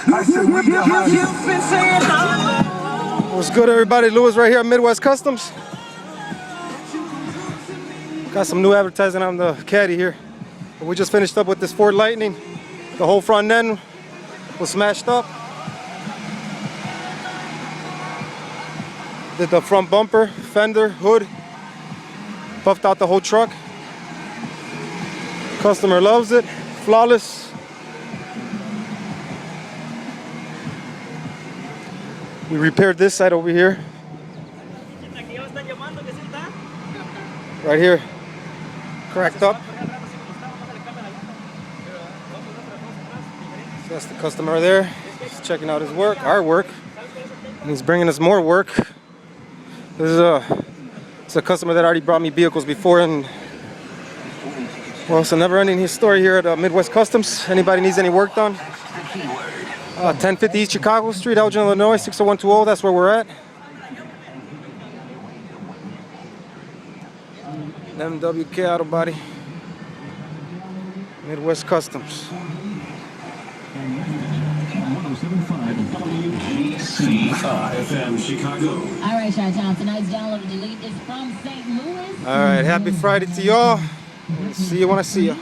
What's good, everybody? Louis right here at Midwest Customs. Got some new advertising on the Caddy here. We just finished up with this Ford Lightning. The whole front end was smashed up. Did the front bumper, fender, hood. Buffed out the whole truck. Customer loves it. Flawless. We repaired this side over here. Right here. Cracked up. So that's the customer there. He's checking out his work, our work. And he's bringing us more work. This is it's a customer that already brought me vehicles before, and well, it's a never-ending story here at Midwest Customs. Anybody needs any work done? 1050 East Chicago Street, Elgin, Illinois, 60120. That's where we're at. MWK Auto Body, Midwest Customs. 107.5 WGC5 FM Chicago. All right, Chi-Town. Tonight's download and delete is from St. Louis. All right, happy Friday to y'all. See you when I see you.